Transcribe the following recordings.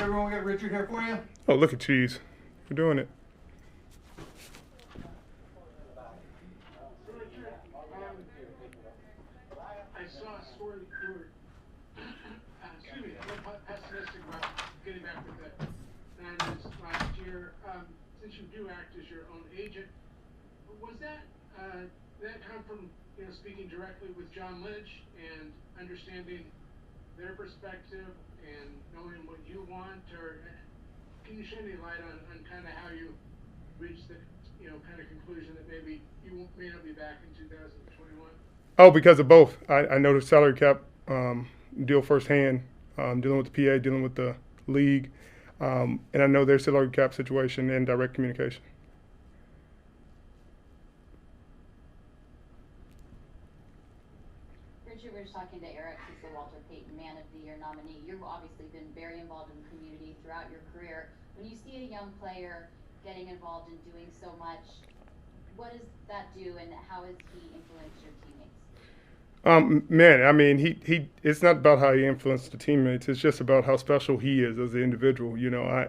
everyone, we got Richard here for you. Oh, look at cheese. We're doing it. Richard, I saw a story that you were, excuse me, a little pessimistic about getting back with the Niners last year. Since you do act as your own agent, was that come from speaking directly with John Lynch and understanding their perspective and knowing what you want, or can you shed any light on kind of how you reached the kind of conclusion that maybe you may not be back in 2021? Oh, because of both. I know the salary cap deal firsthand, dealing with the PA, dealing with the league, and I know their salary cap situation and direct communication. Richard, we were just talking to Eric, who's the Walter Payton Man of the Year nominee. You've obviously been very involved in the community throughout your career. When you see a young player getting involved in doing so much, what does that do, and how has he influenced your teammates? Man, I mean, he. It's not about how he influenced the teammates. It's just about how special he is as an individual. I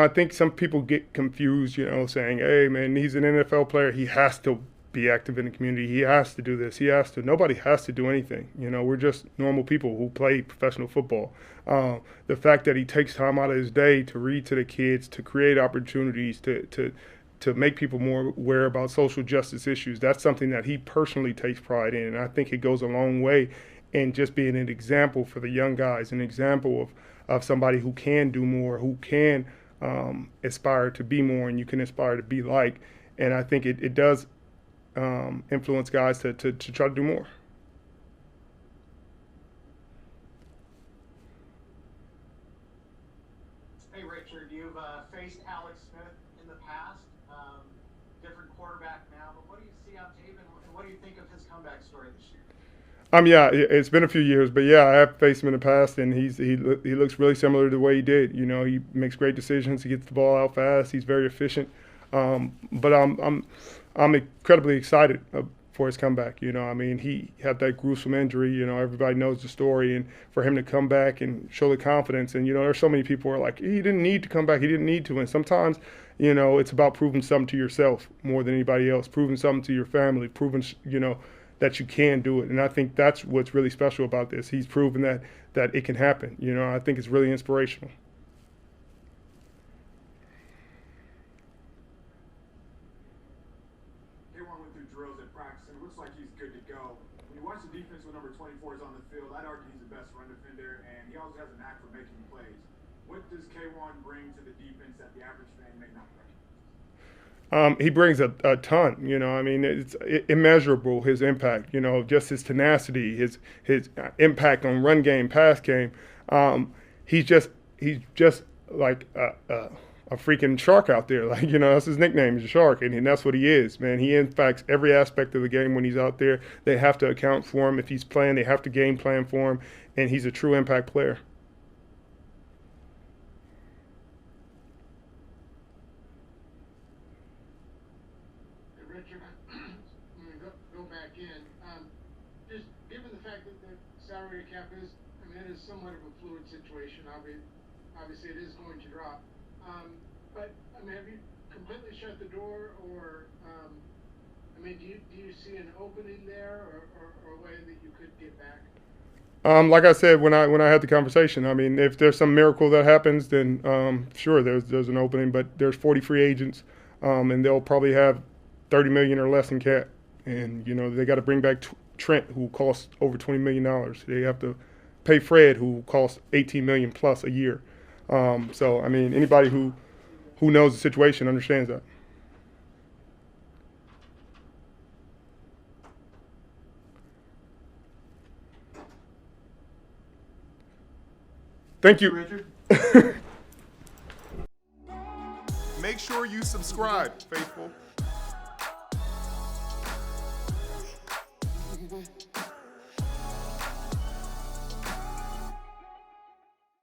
think some people get confused. Saying, "Hey, man, he's an NFL player. He has to be active in the community. He has to do this. He has to." Nobody has to do anything. We're just normal people who play professional football. The fact that he takes time out of his day to read to the kids, to create opportunities, to make people more aware about social justice issues, that's something that he personally takes pride in. And I think it goes a long way in just being an example for the young guys, an example of somebody who can do more, who can aspire to be more, and you can aspire to be like. And I think it does influence guys to try to do more. Hey, Richard, you've faced Alex Smith in the past, different quarterback now, but what do you see on tape, and what do you think of his comeback story this year? Yeah, it's been a few years, but yeah, I have faced him in the past, and he looks really similar to the way he did. He makes great decisions. He gets the ball out fast. He's very efficient. But I'm incredibly excited for his comeback. He had that gruesome injury. Everybody knows the story, and for him to come back and show the confidence. And there's so many people who are like, he didn't need to come back. He didn't need to. And sometimes, it's about proving something to yourself more than anybody else. Proving something to your family. Proving, that you can do it. And I think that's what's really special about this. He's proven that it can happen. I think it's really inspirational. Went through drills at practice, and it looks like he's good to go. When you watch the defense when number 24 is on the field, I'd argue he's the best run defender, and he also has an knack for making plays. What does K1 bring to the defense that the average fan may not recognize? He brings a ton. It's immeasurable, his impact. Just his tenacity, his impact on run game, pass game. He's just like a freaking shark out there. That's his nickname, is a shark, and that's what he is, man. He impacts every aspect of the game when he's out there. They have to account for him. If he's playing, they have to game plan for him, and he's a true impact player. Hey, Richard, I'm going to go back in. Just given the fact that the salary cap is, it is somewhat of a fluid situation. Obviously, it is going to drop. But have you completely shut the door, or do you see an opening there, or a way that you could get back? Like I said when I had the conversation, if there's some miracle that happens, then sure, there's an opening. But there's 40 free agents, and they'll probably have $30 million or less in cap, and they got to bring back Trent, who costs over $20 million. They have to pay Fred, who costs $18 million plus a year. So anybody who knows the situation understands that. Thank you. Richard? Make sure you subscribe, faithful.